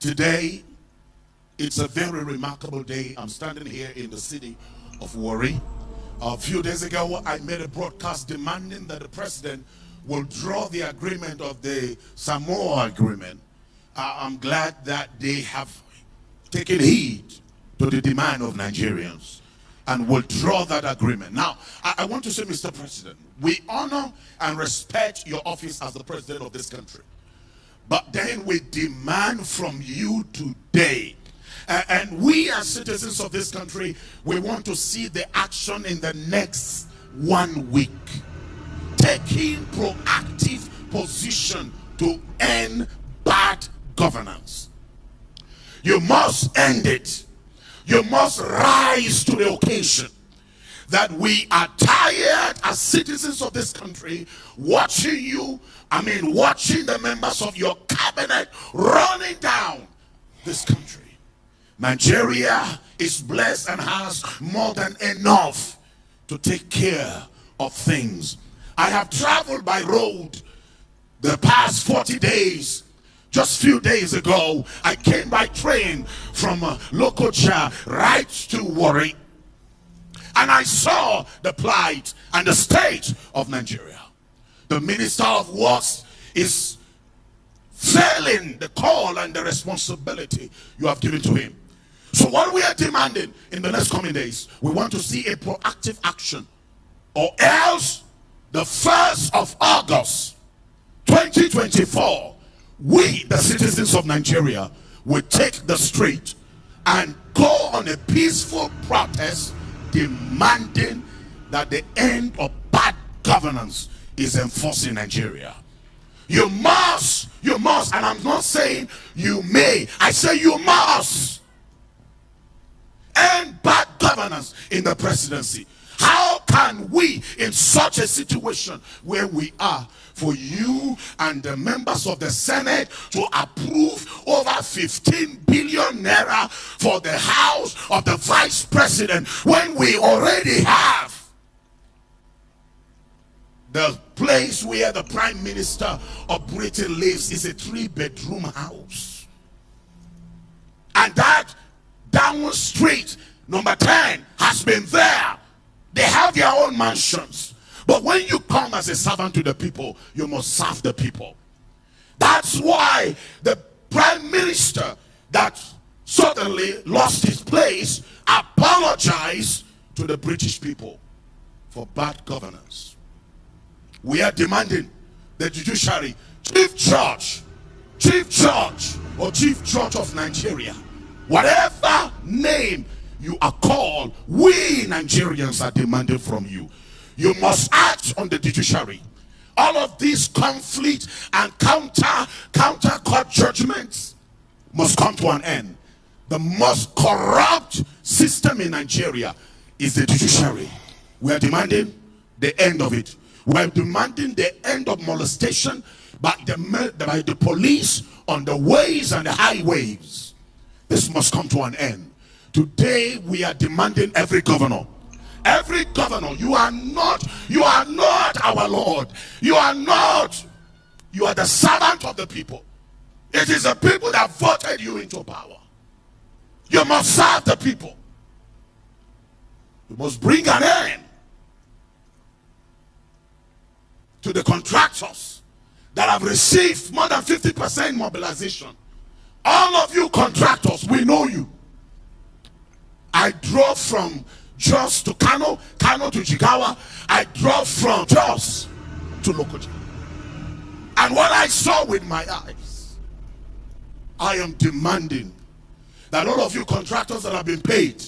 Today, it's a very remarkable day. I'm standing here in the city of Warri. A few days ago, I made a broadcast demanding that the president will draw the agreement of the Samoa agreement. I'm glad that they have taken heed to the demand of Nigerians and will draw that agreement. Now, I want to say, Mr. President, we honor and respect your office as the president of this country. But then we demand from you today, and we as citizens of this country, we want to see the action in the next 1 week. Taking proactive position to end bad governance. You must end it. You must rise to the occasion. That we are tired as citizens of this country watching you, watching the members of your cabinet running down this country. Nigeria is blessed and has more than enough to take care of things. I have traveled by road the past 40 days. Just a few days ago, I came by train from Lokoja right to Warri. And I saw the plight and the state of Nigeria. The Minister of Works is failing the call and the responsibility you have given to him. So what we are demanding in the next coming days, we want to see a proactive action. Or else, the 1st of August, 2024, we, the citizens of Nigeria, will take the street and go on a peaceful protest demanding that the end of bad governance is enforced in Nigeria. You must, and I'm not saying you may, I say you must end bad governance in the presidency. How can we, in such a situation where we are, for you and the members of the Senate to approve over 15 billion naira for the house of the vice president when we already have the place where the prime minister of Britain lives is a 3-bedroom house, and that down street number 10 has been there. They have their own mansions. But when you come as a servant to the people, you must serve the people. That's why the prime minister that suddenly lost his place apologized to the British people for bad governance. We are demanding the judiciary, chief judge or chief judge of Nigeria, whatever name you are called, we Nigerians are demanding from you. You must act on the judiciary. All of these conflict and counter court judgments must come to an end. The most corrupt system in Nigeria is the judiciary. We are demanding the end of it. We are demanding the end of molestation by the police on the ways and the highways. This must come to an end. Today we are demanding every governor, you are not our Lord. You are the servant of the people. It is the people that voted you into power. You must serve the people. You must bring an end to the contractors that have received more than 50% mobilization. All of you contractors, we know you. I drove from Jos to Kano to Jigawa. I drove from Jos to Lokoja. And what I saw with my eyes, I am demanding that all of you contractors that have been paid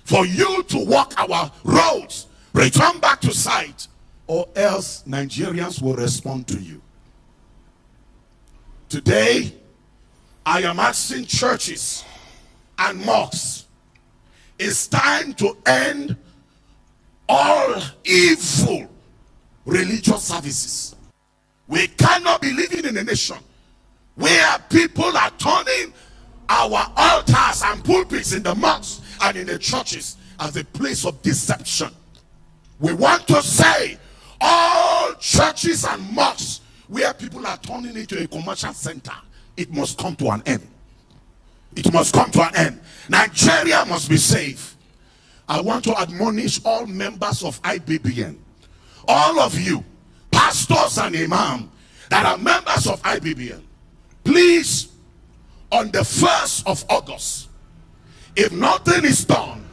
for you to walk our roads, return back to site, or else Nigerians will respond to you. Today, I am asking churches and mosques, it's time to end all evil religious services. We cannot be living in a nation where people are turning our altars and pulpits in the mosques and in the churches as a place of deception. We want to say all churches and mosques where people are turning into a commercial center, it must come to an end. It must come to an end. Nigeria must be safe. I want to admonish all members of IBBN, all of you, pastors and imams that are members of IBBN, please, on the 1st of August, if nothing is done,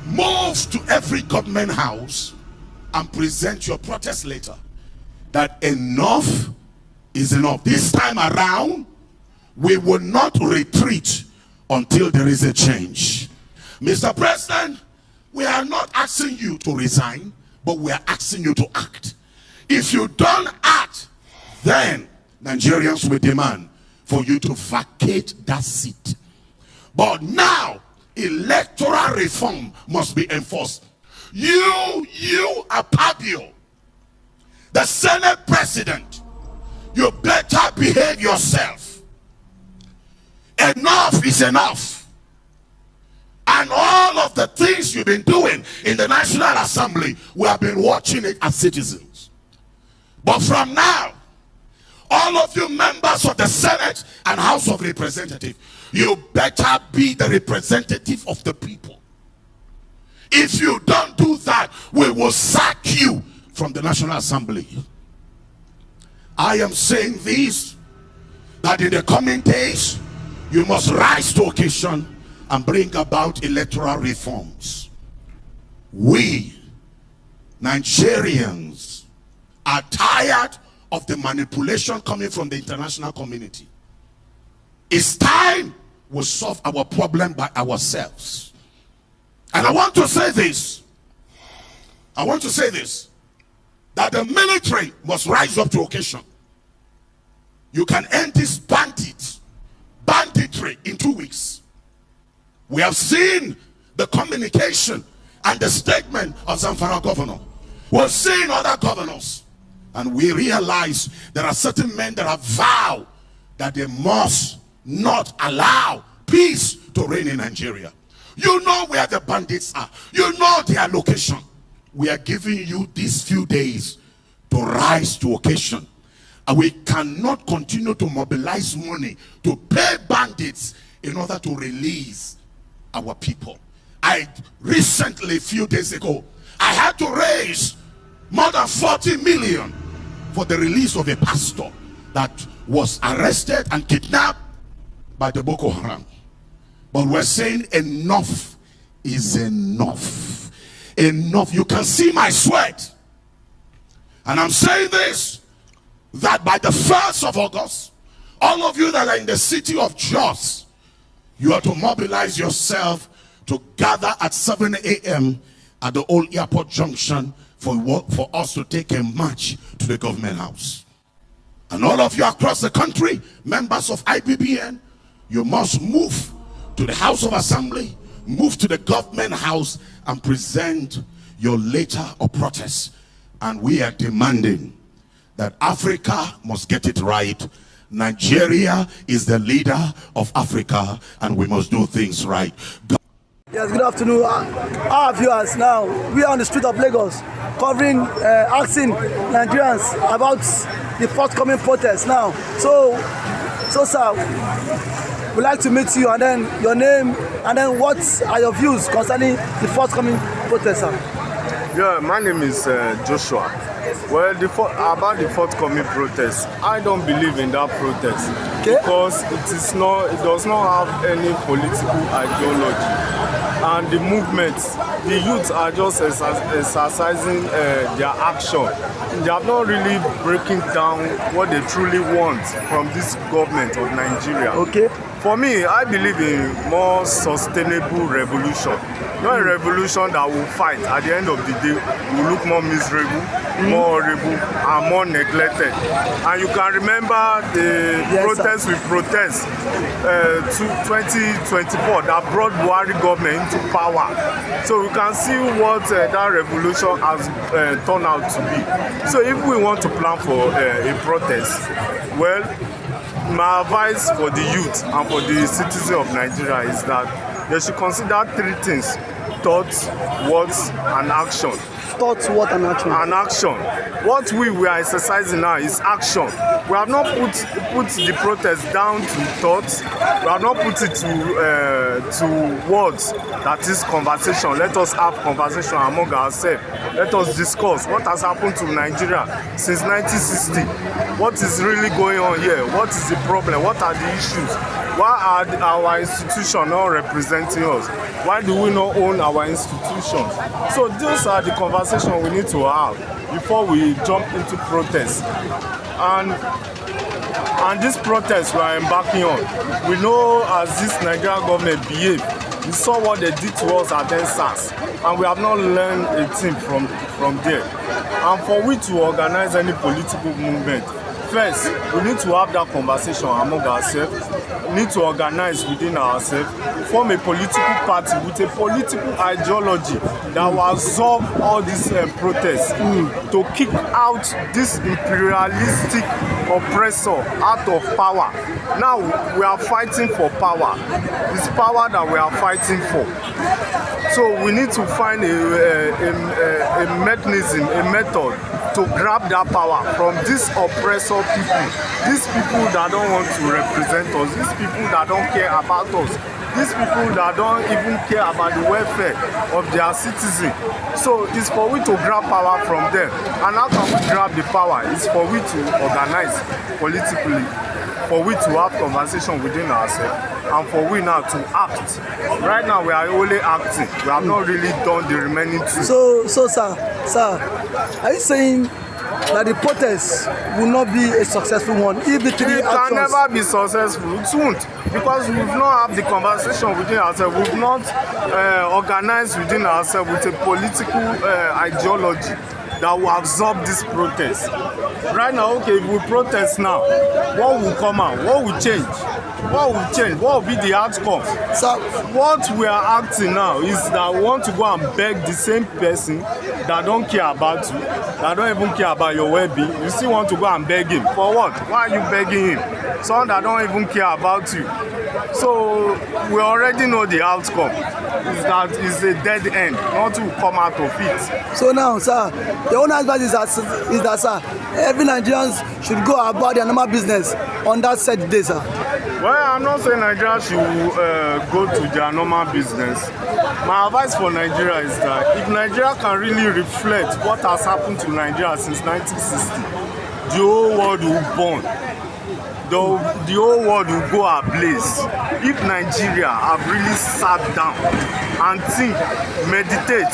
move to every government house and present your protest letter that enough is enough. This time around, we will not retreat until there is a change. Mr. President, we are not asking you to resign, but we are asking you to act. If you don't act, then Nigerians will demand for you to vacate that seat. But now, electoral reform must be enforced. You Apabio, the Senate President, you better behave yourself. Enough is enough. And all of the things you've been doing in the National Assembly, we have been watching it as citizens. But from now, all of you members of the Senate and House of Representatives, you better be the representative of the people. If you don't do that, we will sack you from the National Assembly. I am saying this, that in the coming days, you must rise to occasion and bring about electoral reforms. We, Nigerians, are tired of the manipulation coming from the international community. It's time we solve our problem by ourselves. And I want to say this. That the military must rise up to occasion. You can end this banditry in 2 weeks. We have seen the communication and the statement of Zamfara governor. We've seen other governors. And we realize there are certain men that have vowed that they must not allow peace to reign in Nigeria. You know where the bandits are. You know their location. We are giving you these few days to rise to occasion. And we cannot continue to mobilize money to pay bandits in order to release our people. I recently, a few days ago, I had to raise more than 40 million for the release of a pastor that was arrested and kidnapped by the Boko Haram. But we're saying enough is enough. Enough. You can see my sweat. And I'm saying this, that by the 1st of August, all of you that are in the city of Jos, you are to mobilize yourself to gather at 7 a.m. at the old airport junction for us to take a march to the government house. And all of you across the country, members of IBBN, you must move to the House of Assembly, move to the government house and present your letter of protest. And we are demanding that Africa must get it right. Nigeria is the leader of Africa and we must do things right. Yes, good afternoon. Our viewers, now we are on the street of Lagos covering, asking Nigerians about the forthcoming protest now. So sir, we'd like to meet you, and then your name, and then what are your views concerning the forthcoming protest, sir? Yeah, my name is Joshua. Well, about the forthcoming protest, I don't believe in that protest, okay, because it does not have any political ideology. And the movements, the youth are just exercising their action. They are not really breaking down what they truly want from this government of Nigeria. Okay. For me, I believe in more sustainable revolution. Not a revolution that will fight. At the end of the day, will look more miserable, more horrible, and more neglected. And you can remember the protest we protest to 2024 that brought Buhari government into power. So you can see what that revolution has turned out to be. So if we want to plan for a protest, well, my advice for the youth and for the citizens of Nigeria is that they should consider 3 things: thoughts, words, and action. thoughts, what, and action? And action. What we are exercising now is action. We have not put the protest down to thoughts. We have not put it to words. That is conversation. Let us have conversation among ourselves. Let us discuss what has happened to Nigeria since 1960. What is really going on here? What is the problem? What are the issues? Why are our institutions not representing us? Why do we not own our institutions? So those are the conversations we need to have before we jump into protest. And this protest we are embarking on, we know as this Nigerian government behave. We saw what they did to us at NSAS, and we have not learned a thing from there. And for we to organize any political movement, first, we need to have that conversation among ourselves. We need to organize within ourselves, form a political party with a political ideology that will absorb all these protests to kick out this imperialistic oppressor out of power. Now we are fighting for power. It's power that we are fighting for. So we need to find a mechanism, a method to grab that power from these oppressor people, these people that don't want to represent us, these people that don't care about us, these people that don't even care about the welfare of their citizens. So it's for we to grab power from them. And how can we grab the power? It's for we to organize politically, for we to have conversation within ourselves, and for we now to act. Right now we are only acting. We have not really done the remaining two. So sir, are you saying that the protest will not be a successful one if the three actions... It can never be successful. It won't, because we've not had the conversation within ourselves. We've not organized within ourselves with a political ideology that will absorb this protest. Right now, okay, if we protest now, what will come out? What will change? What will change? What will be the outcome? So what we are acting now is that we want to go and beg the same person that don't care about you, that don't even care about your well-being. You still want to go and beg him. For what? Why are you begging him? Someone that don't even care about you. So we already know the outcome. Is that is a dead end, not to come out of it. So now, sir, the own advice is that, sir, every Nigerians should go about their normal business on that said day, sir. Well, I'm not saying Nigeria should go to their normal business. My advice for Nigeria is that if Nigeria can really reflect what has happened to Nigeria since 1960, the whole world will burn. The whole world will go ablaze. If Nigeria have really sat down and think, meditate,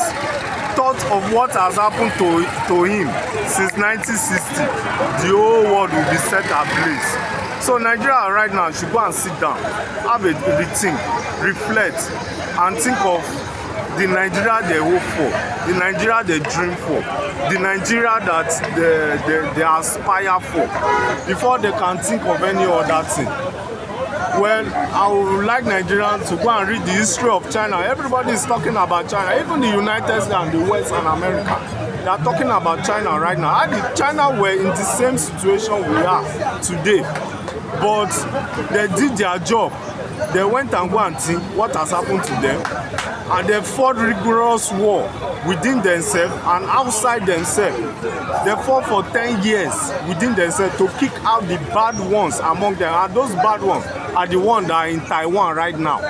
thought of what has happened to him since 1960, the whole world will be set ablaze. So Nigeria right now should go and sit down, have a rethink, reflect, and think of the Nigeria they hope for, the Nigeria they dream for, the Nigeria that they aspire for, before they can think of any other thing. Well, I would like Nigerians to go and read the history of China. Everybody is talking about China, even the United States and the West and America. They are talking about China right now. How China were in the same situation we are today, but they did their job. They went and go and think what has happened to them, and they fought rigorous war within themselves and outside themselves. They fought for 10 years within themselves to kick out the bad ones among them, and those bad ones are the ones that are in Taiwan right now.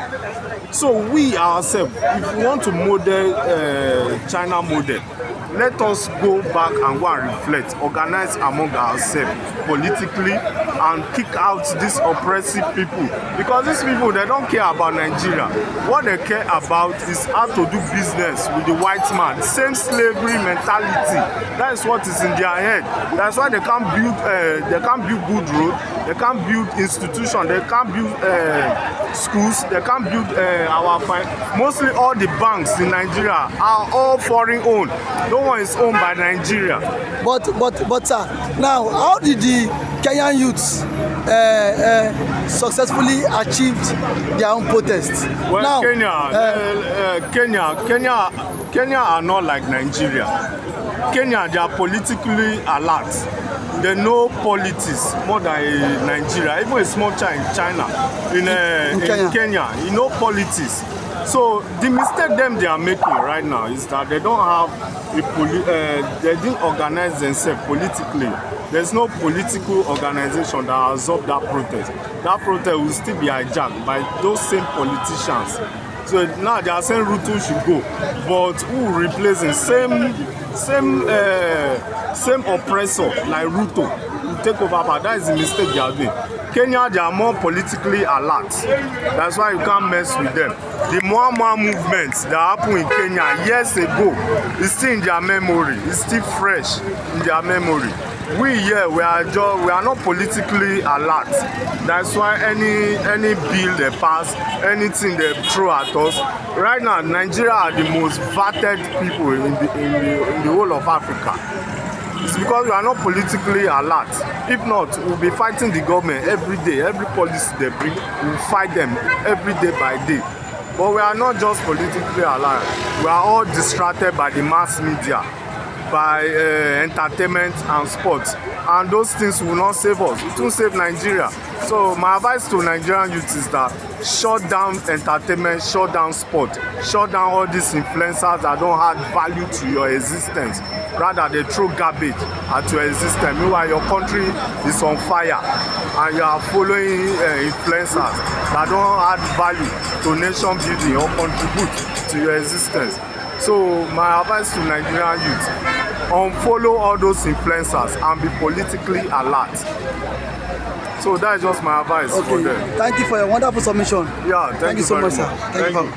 So we ourselves, if we want to model China model, let us go back and go and reflect, organize among ourselves politically, and kick out these oppressive people. Because these people, they don't care about Nigeria. What they care about is how to do business with the white man. Same slavery mentality. That is what is in their head. That's why they can't build good roads, they can't build institutions, they can't build schools, they can't build mostly all the banks in Nigeria are all foreign owned. No one is owned by Nigeria. But sir, now how did the Kenyan youths successfully achieved their own protests? Well, now, Kenya are not like Nigeria. Kenya, they are politically alert. They know politics more than Nigeria. Even a small child in China, in Kenya, you know politics. So the mistake they are making right now is that they don't have they didn't organize themselves politically. There's no political organization that absorbed that protest. That protest will still be hijacked by those same politicians. So now they are saying Ruto should go, but who will replace him? Same oppressor like Ruto will take over. But that is the mistake they are doing. Kenya, they are more politically alert. That's why you can't mess with them. The Muammar movement that happened in Kenya years ago is still in their memory. It's still fresh in their memory. We here, we are not politically alert. That's why any bill they pass, anything they throw at us. Right now, Nigeria are the most vetted people in the whole of Africa. It's because we are not politically alert. If not, we'll be fighting the government every day. Every policy they bring, we'll fight them every day by day. But we are not just politically alert. We are all distracted by the mass media, by entertainment and sports, and those things will not save us. It won't save Nigeria. So my advice to Nigerian youth is that shut down entertainment, shut down sport, shut down all these influencers that don't add value to your existence. Rather, they throw garbage at your existence. Meanwhile, your country is on fire and you are following influencers that don't add value to nation building or contribute to your existence. So my advice to Nigerian youth, unfollow all those influencers and be politically alert. So that is just my advice for them. Thank you for your wonderful submission. Yeah, thank you so very much, sir. Thank you.